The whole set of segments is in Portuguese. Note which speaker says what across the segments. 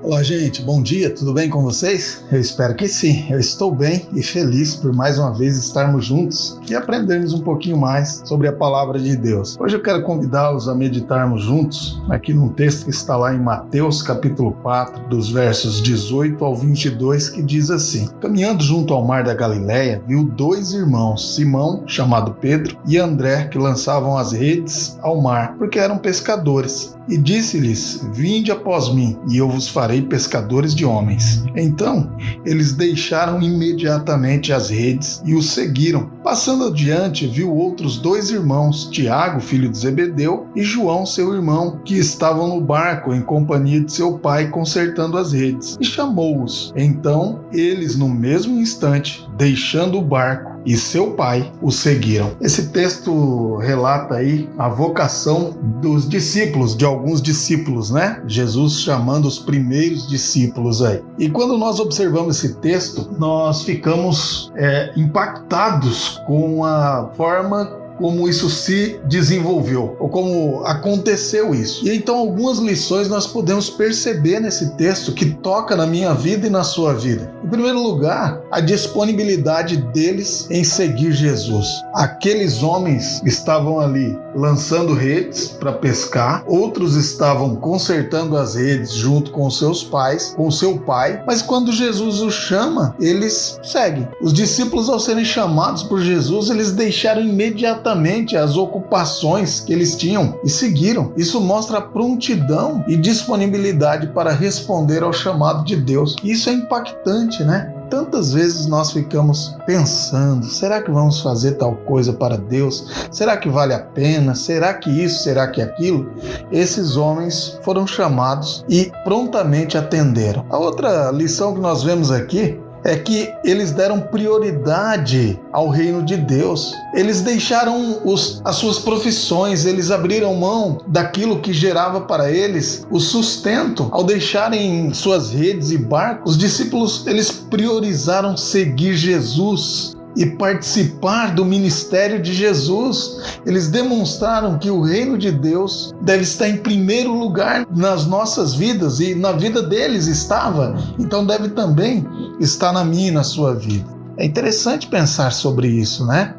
Speaker 1: Olá, gente, bom dia, tudo bem com vocês? Eu espero que sim, eu estou bem e feliz por mais uma vez estarmos juntos e aprendermos um pouquinho mais sobre a palavra de Deus. Hoje eu quero convidá-los a meditarmos juntos aqui num texto que está lá em Mateus capítulo 4, dos versos 18 ao 22, que diz assim: Caminhando junto ao mar da Galileia, viu dois irmãos, Simão, chamado Pedro, e André, que lançavam as redes ao mar, porque eram pescadores. E disse-lhes: Vinde após mim, e eu vos farei pescadores de homens. Então, eles deixaram imediatamente as redes e os seguiram. Passando adiante, viu outros dois irmãos, Tiago, filho de Zebedeu, e João, seu irmão, que estavam no barco em companhia de seu pai, consertando as redes, e chamou-os. Então, eles, no mesmo instante, deixando o barco e seu pai, o seguiram. Esse texto relata aí a vocação dos discípulos, de alguns discípulos, né? Jesus chamando os primeiros discípulos aí. E quando nós observamos esse texto, nós ficamos impactados com a forma como isso se desenvolveu, ou como aconteceu isso. E então algumas lições nós podemos perceber nesse texto que toca na minha vida e na sua vida. Em primeiro lugar, a disponibilidade deles em seguir Jesus. Aqueles homens estavam ali lançando redes para pescar, outros estavam consertando as redes junto com seus pais, com seu pai, mas quando Jesus os chama, eles seguem. Os discípulos, ao serem chamados por Jesus, eles deixaram imediatamente as ocupações que eles tinham e seguiram. Isso mostra a prontidão e disponibilidade para responder ao chamado de Deus. Isso é impactante, né? Tantas vezes nós ficamos pensando, será que vamos fazer tal coisa para Deus? Será que vale a pena? Será que isso? Será que aquilo? Esses homens foram chamados e prontamente atenderam. A outra lição que nós vemos aqui é que eles deram prioridade ao reino de Deus. Eles deixaram as suas profissões, eles abriram mão daquilo que gerava para eles o sustento. Ao deixarem suas redes e barcos, os discípulos, eles priorizaram seguir Jesus e participar do ministério de Jesus. Eles demonstraram que o reino de Deus deve estar em primeiro lugar nas nossas vidas, e na vida deles estava, então deve também estar na minha e na sua vida. É interessante pensar sobre isso, né?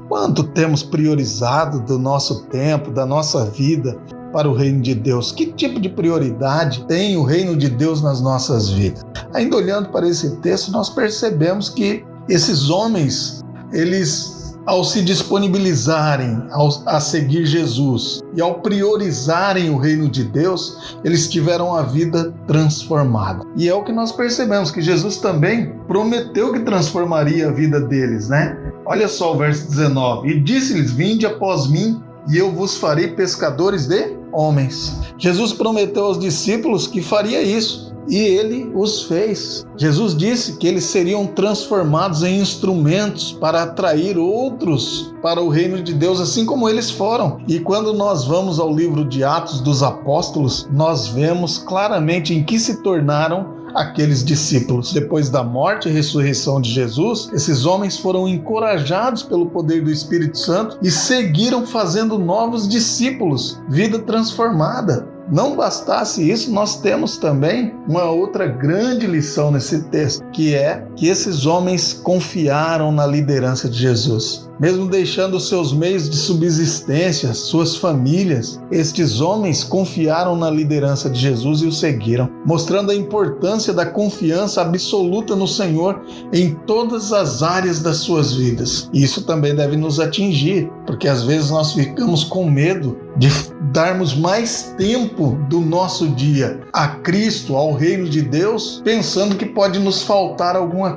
Speaker 1: Quanto temos priorizado do nosso tempo, da nossa vida para o reino de Deus? Que tipo de prioridade tem o reino de Deus nas nossas vidas? Ainda olhando para esse texto, nós percebemos que esses homens, eles, ao se disponibilizarem a seguir Jesus e ao priorizarem o reino de Deus, eles tiveram a vida transformada. E é o que nós percebemos, que Jesus também prometeu que transformaria a vida deles, né? Olha só o verso 19. E disse-lhes: Vinde após mim, e eu vos farei pescadores de homens. Jesus prometeu aos discípulos que faria isso. E ele os fez. Jesus disse que eles seriam transformados em instrumentos para atrair outros para o reino de Deus, assim como eles foram. E quando nós vamos ao livro de Atos dos Apóstolos, nós vemos claramente em que se tornaram aqueles discípulos. Depois da morte e ressurreição de Jesus, esses homens foram encorajados pelo poder do Espírito Santo e seguiram fazendo novos discípulos, vida transformada. Não bastasse isso, nós temos também uma outra grande lição nesse texto, que é que esses homens confiaram na liderança de Jesus. Mesmo deixando seus meios de subsistência, suas famílias, estes homens confiaram na liderança de Jesus e o seguiram, mostrando a importância da confiança absoluta no Senhor em todas as áreas das suas vidas. E isso também deve nos atingir, porque às vezes nós ficamos com medo de darmos mais tempo do nosso dia a Cristo, ao reino de Deus, pensando que pode nos faltar alguma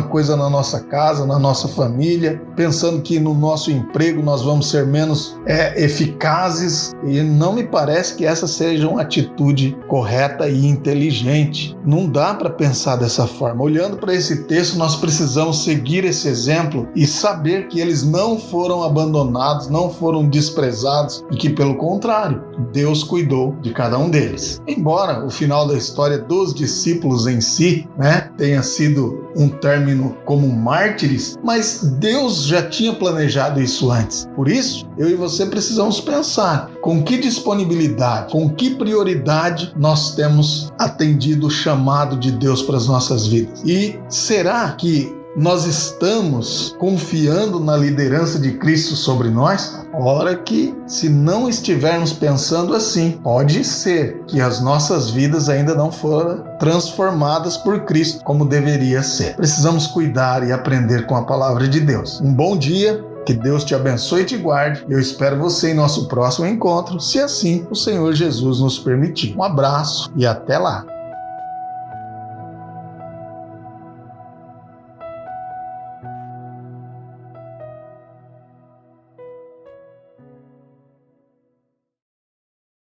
Speaker 1: coisa na nossa casa, na nossa família, pensando que no nosso emprego nós vamos ser menos eficazes, e não me parece que essa seja uma atitude correta e inteligente. Não dá para pensar dessa forma. Olhando para esse texto, nós precisamos seguir esse exemplo e saber que eles não foram abandonados, não foram desprezados, pesados e que, pelo contrário, Deus cuidou de cada um deles. Embora o final da história dos discípulos em si, tenha sido um término como mártires, mas Deus já tinha planejado isso antes. Por isso, eu e você precisamos pensar com que disponibilidade, com que prioridade nós temos atendido o chamado de Deus para as nossas vidas. E será que nós estamos confiando na liderança de Cristo sobre nós? Ora que, se não estivermos pensando assim, pode ser que as nossas vidas ainda não foram transformadas por Cristo como deveria ser. Precisamos cuidar e aprender com a palavra de Deus. Um bom dia, que Deus te abençoe e te guarde. Eu espero você em nosso próximo encontro, se assim o Senhor Jesus nos permitir. Um abraço e até lá.